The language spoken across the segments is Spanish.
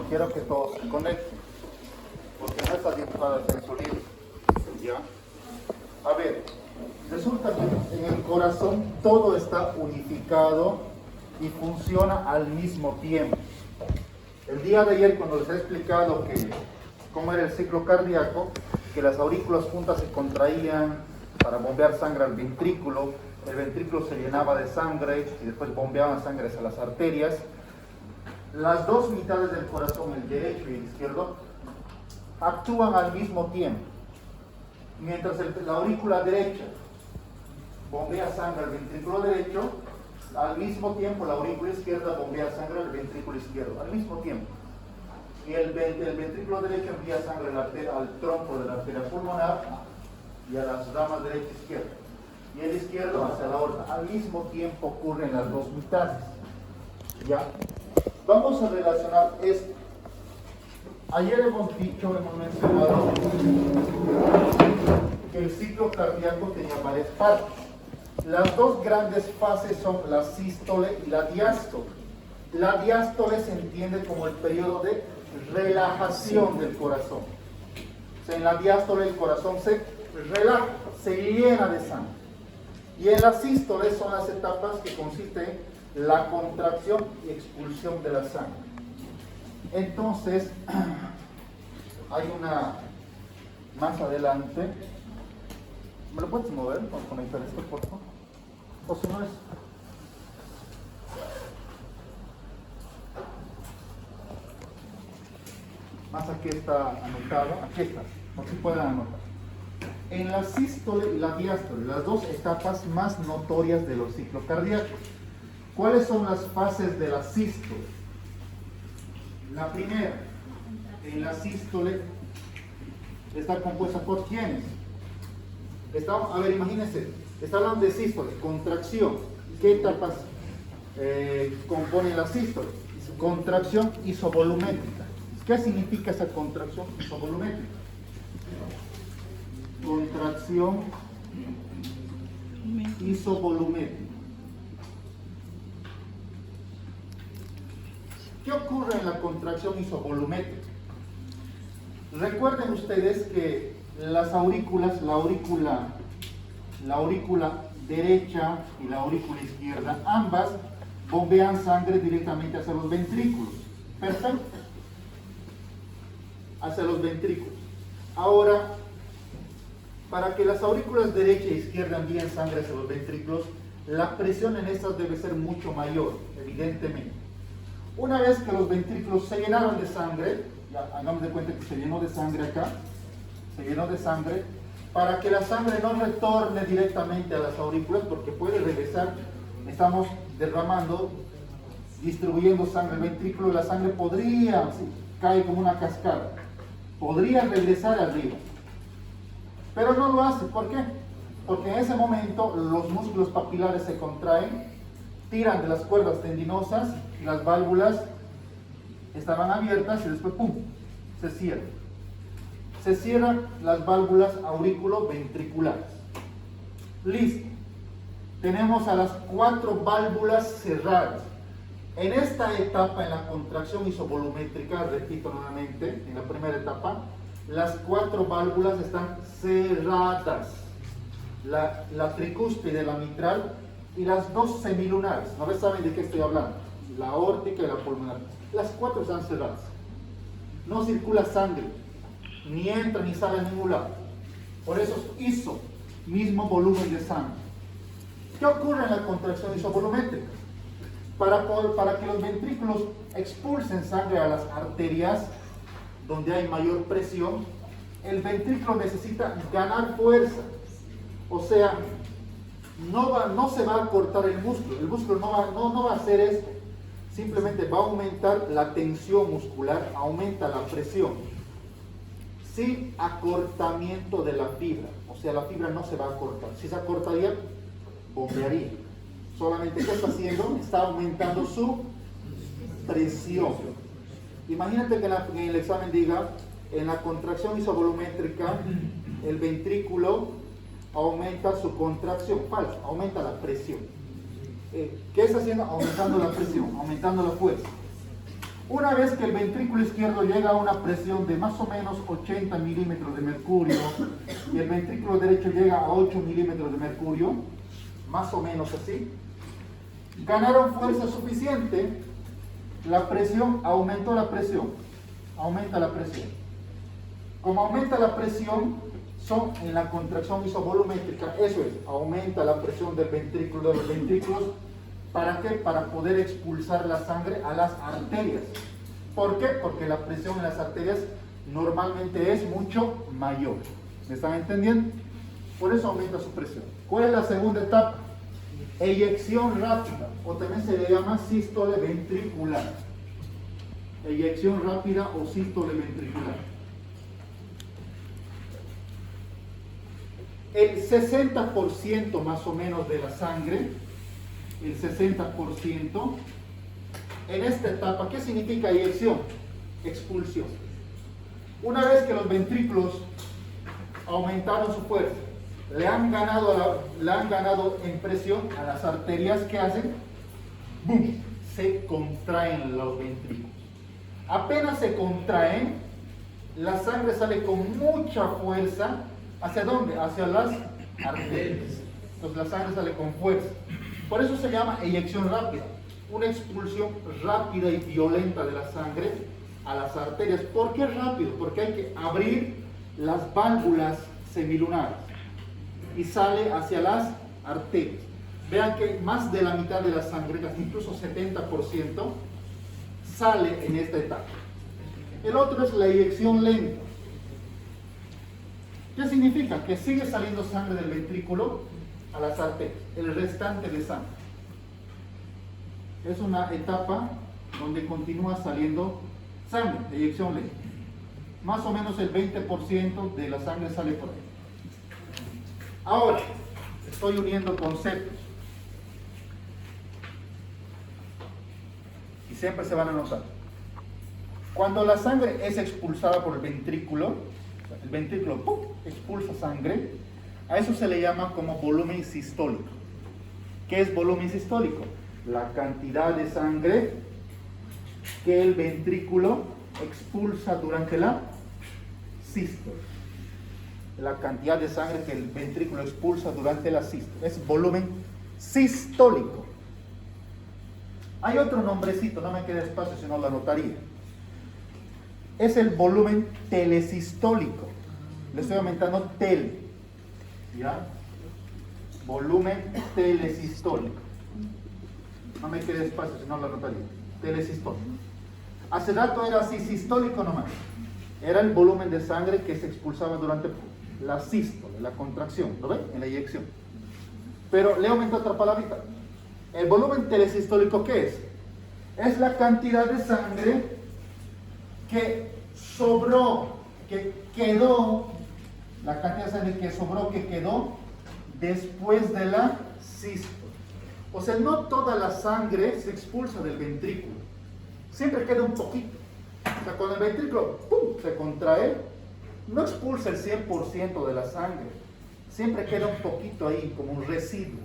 Quiero que todos se conecten, porque no está dibujada en su libro. ¿Ya? A ver, resulta que en el corazón todo está unificado y funciona al mismo tiempo. El día de ayer, cuando les he explicado cómo era el ciclo cardíaco, que las aurículas juntas se contraían para bombear sangre al ventrículo, el ventrículo se llenaba de sangre y después bombeaban sangre hacia las arterias. Las dos mitades del corazón, el derecho y el izquierdo, actúan al mismo tiempo. Mientras la aurícula derecha bombea sangre al ventrículo derecho, al mismo tiempo la aurícula izquierda bombea sangre al ventrículo izquierdo, al mismo tiempo. Y el ventrículo derecho envía sangre al tronco de la arteria pulmonar y a las ramas derecha e izquierda. Y el izquierdo hacia la aorta. Al mismo tiempo ocurren las dos mitades. ¿Ya? Vamos a relacionar esto. Ayer hemos mencionado que el ciclo cardíaco tenía varias partes. Las dos grandes fases son la sístole y la diástole. La diástole se entiende como el periodo de relajación del corazón. O sea, en la diástole el corazón se relaja, se llena de sangre. Y en la sístole son las etapas que consisten en la contracción y expulsión de la sangre. Entonces, hay una más adelante. ¿Me lo puedes mover? Vamos a conectar esto, por favor. O si no es. Más aquí está anotado. Aquí está. Aquí pueden anotar. En la sístole y la diástole, las dos etapas más notorias de los ciclos cardíacos. ¿Cuáles son las fases de la sístole? La primera, en la sístole, está compuesta por ¿quiénes? A ver, imagínense, está hablando de sístole, contracción. ¿Qué etapas componen la sístole? Contracción isovolumétrica. ¿Qué significa esa contracción isovolumétrica? Contracción isovolumétrica. ¿Qué ocurre en la contracción isovolumétrica? Recuerden ustedes que las aurículas, la aurícula derecha y la aurícula izquierda, ambas bombean sangre directamente hacia los ventrículos. Perfecto. Hacia los ventrículos. Ahora, para que las aurículas derecha e izquierda envíen sangre hacia los ventrículos, la presión en estas debe ser mucho mayor, evidentemente. Una vez que los ventrículos se llenaron de sangre, ya hagamos de cuenta que se llenó de sangre acá, se llenó de sangre, para que la sangre no retorne directamente a las aurículas, porque puede regresar, estamos derramando, distribuyendo sangre al ventrículo, y la sangre podría, sí, cae como una cascada, podría regresar arriba, pero no lo hace. ¿Por qué? Porque en ese momento los músculos papilares se contraen, tiran de las cuerdas tendinosas, y las válvulas estaban abiertas y después ¡pum!, se cierran. Se cierran las válvulas aurículo-ventriculares. Listo. Tenemos a las 4 válvulas cerradas. En esta etapa, en la contracción isovolumétrica, repito nuevamente, en la primera etapa, las 4 válvulas están cerradas. La tricúspide, la mitral y las 2 semilunares. ¿No saben de qué estoy hablando? La aórtica y la pulmonar. Las 4 están cerradas. No circula sangre, ni entra ni sale a ningún lado. Por eso es iso, mismo volumen de sangre. ¿Qué ocurre en la contracción isovolumétrica? Para que los ventrículos expulsen sangre a las arterias donde hay mayor presión, el ventrículo necesita ganar fuerza. O sea, no se va a cortar el músculo no va a hacer esto, simplemente va a aumentar la tensión muscular, aumenta la presión, sin acortamiento de la fibra. O sea, la fibra no se va a cortar. Si se acortaría, bombearía. Solamente, ¿qué está haciendo? Está aumentando su presión. Imagínate que en el examen diga, en la contracción isovolumétrica, el ventrículo aumenta su contracción. Falso, aumenta la presión. ¿Qué está haciendo? Aumentando la presión, aumentando la fuerza. Una vez que el ventrículo izquierdo llega a una presión de más o menos 80 milímetros de mercurio y el ventrículo derecho llega a 8 milímetros de mercurio, más o menos así, ganaron fuerza suficiente, la presión, aumentó la presión, aumenta la presión. Como aumenta la presión, son en la contracción isovolumétrica, eso es, aumenta la presión del ventrículo, de los ventrículos. ¿Para qué? Para poder expulsar la sangre a las arterias. ¿Por qué? Porque la presión en las arterias normalmente es mucho mayor. ¿Me están entendiendo? Por eso aumenta su presión. ¿Cuál es la segunda etapa? Eyección rápida, o también se le llama sístole ventricular. Eyección rápida o sístole ventricular. El 60% más o menos de la sangre, el 60%, en esta etapa, ¿qué significa eyección? Expulsión. Una vez que los ventrículos aumentaron su fuerza, le han ganado en presión a las arterias, ¿qué hacen? ¡Bum! Se contraen los ventrículos. Apenas se contraen, la sangre sale con mucha fuerza. ¿Hacia dónde? Hacia las arterias. Entonces la sangre sale con fuerza. Por eso se llama eyección rápida. Una expulsión rápida y violenta de la sangre a las arterias. ¿Por qué rápido? Porque hay que abrir las válvulas semilunares y sale hacia las arterias. Vean que más de la mitad de la sangre, incluso 70%, sale en esta etapa. El otro es la eyección lenta. ¿Qué significa? Que sigue saliendo sangre del ventrículo a las arterias, el restante de sangre. Es una etapa donde continúa saliendo sangre, eyección lenta. Más o menos el 20% de la sangre sale por ahí. Ahora, estoy uniendo conceptos. Y siempre se van a notar. Cuando la sangre es expulsada por el ventrículo ¡pum!, expulsa sangre, a eso se le llama como volumen sistólico. ¿Qué es volumen sistólico? La cantidad de sangre que el ventrículo expulsa durante la sístole. La cantidad de sangre que el ventrículo expulsa durante la sístole. Es volumen sistólico. Hay otro nombrecito, no me queda espacio si no lo anotaría. Es el volumen telesistólico. Le estoy aumentando tele. ¿Ya? Volumen telesistólico. No me queda espacio si no lo anotaría. Telesistólico. Hace rato era así, sistólico nomás. Era el volumen de sangre que se expulsaba durante la sístole, la contracción. ¿Lo ven? En la eyección. Pero le aumento otra palabrita. El volumen telesistólico, ¿qué es? Es la cantidad de sangre que sobró, que quedó, la cantidad de sangre que sobró, que quedó después de la sístole. O sea, no toda la sangre se expulsa del ventrículo, siempre queda un poquito. O sea, cuando el ventrículo ¡pum!, se contrae, no expulsa el 100% de la sangre, siempre queda un poquito ahí, como un residuo.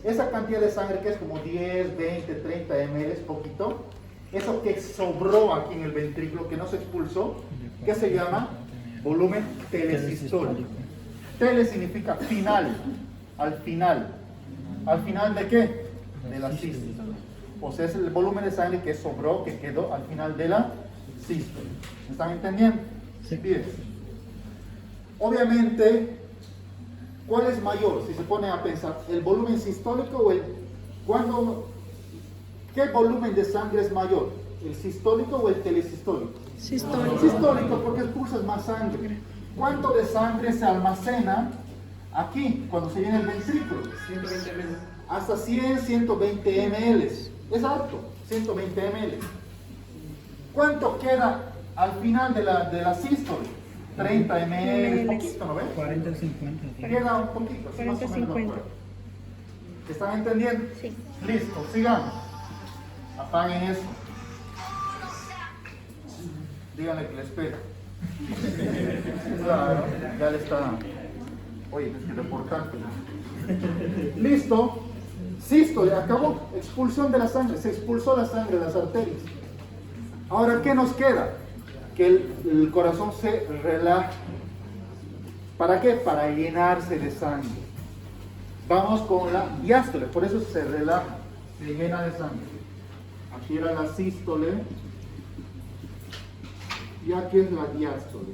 Esa cantidad de sangre que es como 10, 20, 30 ml, es poquito. Eso que sobró aquí en el ventrículo, que no se expulsó, ¿qué se llama? Volumen telesistólico. Tele significa final, al final. ¿Al final de qué? De la sístole. O sea, es el volumen de sangre que sobró, que quedó al final de la sístole. ¿Me están entendiendo? Sí. Bien. Obviamente, ¿cuál es mayor? Si se pone a pensar, ¿el volumen sistólico o el... ¿Qué volumen de sangre es mayor? ¿El sistólico o el telesistólico? Sistólico. Sistólico, porque expulsas más sangre. ¿Cuánto de sangre se almacena aquí, cuando se llena el ventrículo? 120 ml. Hasta 100, 120 ml. Es alto, 120 ml. ¿Cuánto queda al final de la sístole? 30 ml, poquito, ¿no ven? 40 o 50. Queda un poquito, así más o 40, menos. 50. ¿Están entendiendo? Sí. Listo, sigamos. Apaguen eso. Díganle que le espera. Claro, ya le está. Oye, tienes que reportarte. Listo. Sístole, acabó. Expulsión de la sangre. Se expulsó la sangre de las arterias. Ahora, ¿qué nos queda? Que el corazón se relaja. ¿Para qué? Para llenarse de sangre. Vamos con la diástole, por eso se relaja, se llena de sangre. Aquí era la sístole y aquí es la diástole.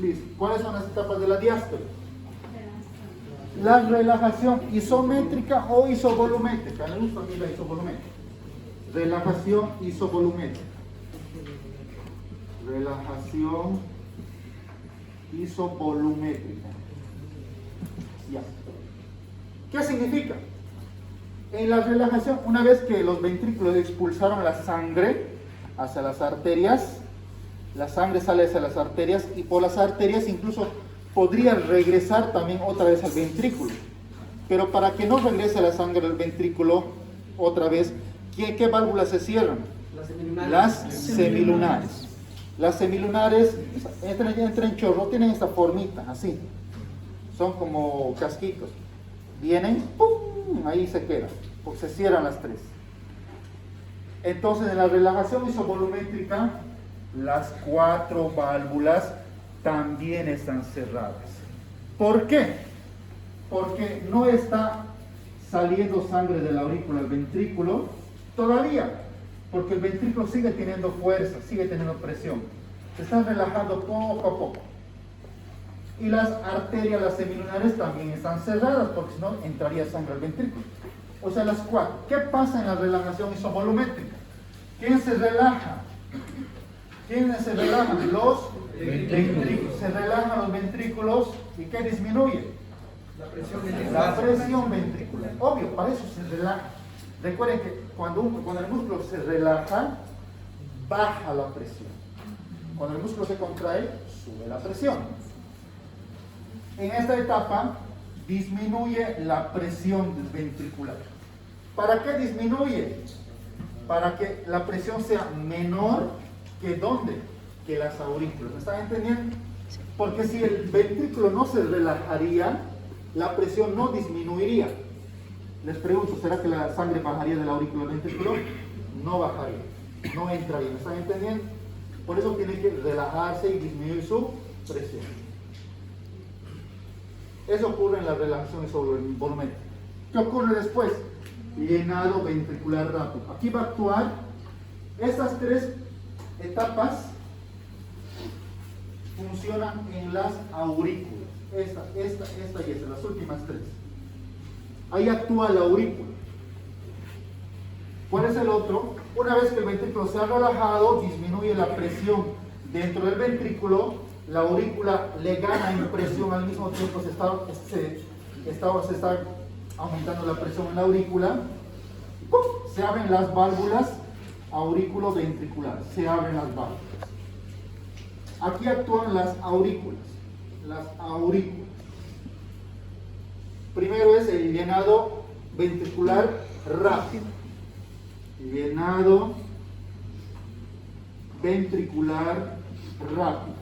Listo. ¿Cuáles son las etapas de la diástole? La relajación isométrica o isovolumétrica. Me gusta a mí la isovolumétrica. Relajación isovolumétrica. Relajación isovolumétrica. Ya. ¿Qué significa? En la relajación, una vez que los ventrículos expulsaron la sangre hacia las arterias, la sangre sale hacia las arterias y por las arterias incluso podría regresar también otra vez al ventrículo. Pero para que no regrese la sangre al ventrículo otra vez, ¿qué válvulas se cierran? Las semilunares. Las semilunares entran en chorro, tienen esta formita, así. Son como casquitos. Vienen, ¡pum! Ahí se quedan, porque se cierran las tres. Entonces, en la relajación isovolumétrica, las 4 válvulas también están cerradas. ¿Por qué? Porque no está saliendo sangre de la aurícula al ventrículo todavía, porque el ventrículo sigue teniendo fuerza, sigue teniendo presión. Se está relajando poco a poco. Y las arterias, las semilunares también están cerradas, porque si no entraría sangre al ventrículo. O sea, las 4. ¿Qué pasa en la relajación isovolumétrica? ¿Quién se relaja? ¿Quiénes se relajan? Los ventrículos. Se relajan los ventrículos y ¿qué disminuye? La presión ventricular. Obvio, para eso se relaja. Recuerden que cuando el músculo se relaja, baja la presión. Cuando el músculo se contrae, sube la presión. En esta etapa disminuye la presión ventricular. ¿Para qué disminuye? Para que la presión sea menor que ¿dónde? Que las aurículas. ¿Me están entendiendo? Porque si el ventrículo no se relajaría, la presión no disminuiría. Les pregunto, ¿será que la sangre bajaría de la aurícula al ventrículo? No bajaría, no entraría. ¿Me están entendiendo? Por eso tiene que relajarse y disminuir su presión. Eso ocurre en la relajación isovolumétrica. ¿Qué ocurre después? Llenado ventricular rápido. Aquí va a actuar estas 3 etapas. Funcionan en las aurículas. Esta y esta, las últimas 3. Ahí actúa la aurícula. ¿Cuál es el otro? Una vez que el ventrículo se ha relajado, disminuye la presión dentro del ventrículo, la aurícula le gana en presión al mismo tiempo, se está aumentando la presión en la aurícula, ¡pum! Se abren las válvulas aurículo-ventriculares, se abren las válvulas. Aquí actúan las aurículas. Primero es el llenado ventricular rápido. Llenado ventricular rápido.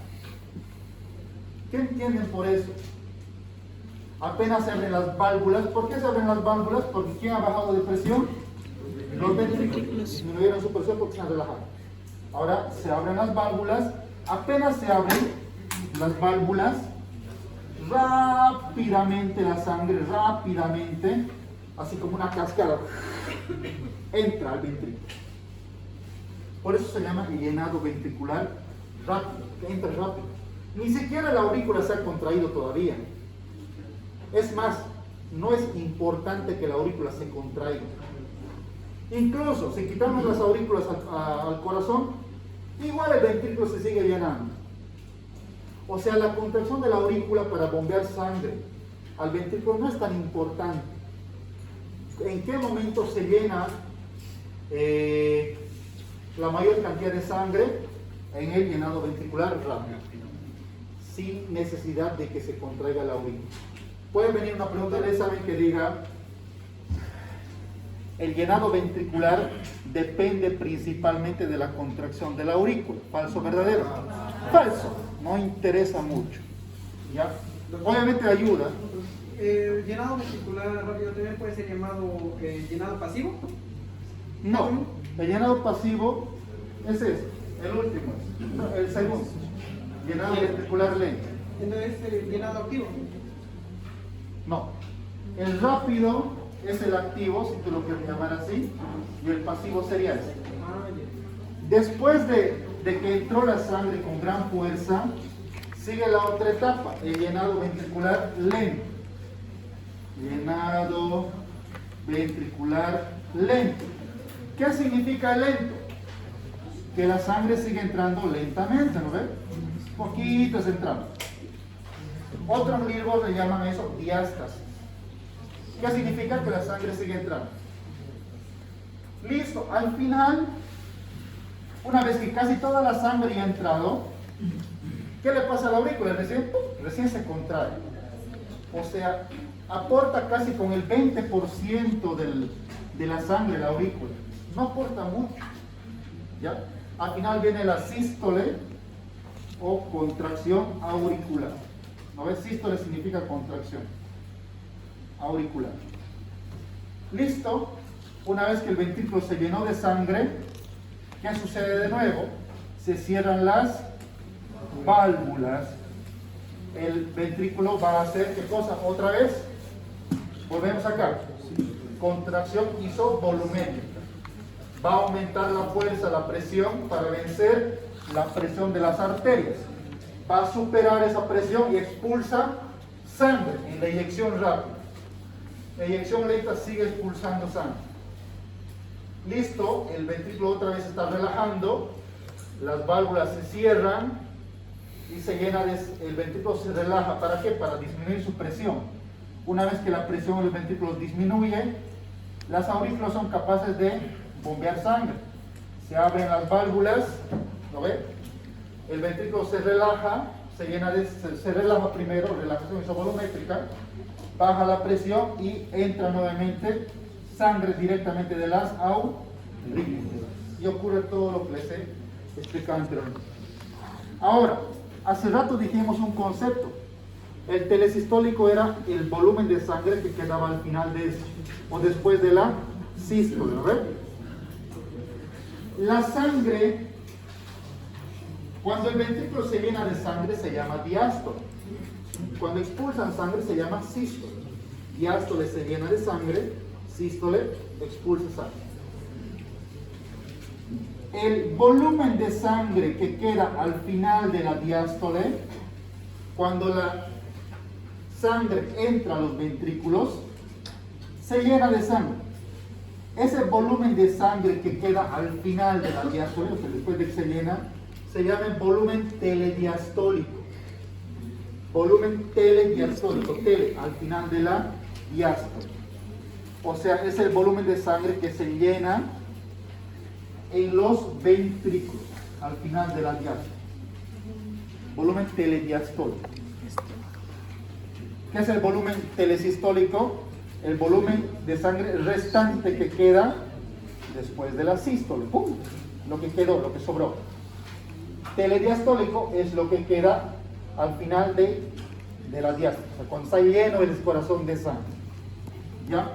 ¿Qué entienden por eso? Apenas se abren las válvulas. ¿Por qué se abren las válvulas? Porque ¿quién ha bajado de presión? Los ventrículos. Disminuyeron su presión porque se han relajado. Ahora se abren las válvulas. Apenas se abren las válvulas, rápidamente la sangre, así como una cascada, entra al ventrículo. Por eso se llama llenado ventricular rápido, que entra rápido. Ni siquiera la aurícula se ha contraído todavía. Es más, no es importante que la aurícula se contraiga. Incluso si quitamos las aurículas al corazón, igual el ventrículo se sigue llenando. O sea, la contracción de la aurícula para bombear sangre al ventrículo no es tan importante. ¿En qué momento se llena la mayor cantidad de sangre? En el llenado ventricular rápido, sin necesidad de que se contraiga la aurícula. Puede venir una pregunta de examen que diga: el llenado ventricular depende principalmente de la contracción de la aurícula. ¿Falso o verdadero? Falso. No interesa mucho. ¿Ya? Obviamente ayuda. El llenado ventricular rápido también puede ser llamado llenado pasivo. No, el llenado pasivo es este, el último, el segundo. Llenado ventricular lento. Entonces el llenado activo. No, el rápido es el activo, si tú lo quieres llamar así, y el pasivo sería este. Ah, ya. Después de que entró la sangre con gran fuerza, sigue la otra etapa, el llenado ventricular lento. Llenado ventricular lento. ¿Qué significa lento? Que la sangre sigue entrando lentamente, ¿no ves? Poquitos entrando. Otros libros le llaman eso diástasis. ¿Qué significa? Que la sangre sigue entrando. Listo, al final, una vez que casi toda la sangre ya ha entrado, ¿qué le pasa a la aurícula? Recién se contrae. O sea, aporta casi con el 20% de la sangre la aurícula. No aporta mucho. ¿Ya? Al final viene la sístole o contracción auricular. ¿No ves? Sístole significa contracción auricular. Listo. Una vez que el ventrículo se llenó de sangre, ¿qué sucede de nuevo? Se cierran las válvulas. El ventrículo va a hacer, ¿qué cosa? Otra vez. Volvemos acá. Contracción isovolumétrica. Va a aumentar la fuerza, la presión para vencer la presión de las arterias. Va a superar esa presión y expulsa sangre en la eyección rápida. La eyección lenta sigue expulsando sangre. Listo, el ventrículo otra vez está relajando, las válvulas se cierran y se llena el ventrículo se relaja. ¿Para qué? Para disminuir su presión. Una vez que la presión del ventrículo disminuye, las aurículas son capaces de bombear sangre. Se abren las válvulas, ¿lo ve? El ventrículo se relaja, se relaja primero, relajación isovolumétrica, baja la presión y entra nuevamente sangre directamente de las aurículas. Y ocurre todo lo que les he explicado anteriormente. Ahora, hace rato dijimos un concepto. El telesistólico era el volumen de sangre que quedaba al final de eso, o después de la sístole, ¿no ven? La sangre, cuando el ventrículo se llena de sangre, se llama diástole. Cuando expulsan sangre, se llama sístole. Diástole se llena de sangre, sístole expulsa sangre. El volumen de sangre que queda al final de la diástole, cuando la sangre entra a los ventrículos, se llena de sangre. Ese volumen de sangre que queda al final de la diástole, o sea, después de que se llena, se llama volumen telediastólico. Volumen telediastólico, tele, al final de la diástole. O sea, es el volumen de sangre que se llena en los ventrículos, al final de la diástole. Volumen telediastólico. ¿Qué es el volumen telesistólico? El volumen de sangre restante que queda después de la sístole. ¡Pum! Lo que quedó, lo que sobró. Telediastólico es lo que queda al final de la diástole. O sea, cuando está lleno el corazón de sangre. ¿Ya?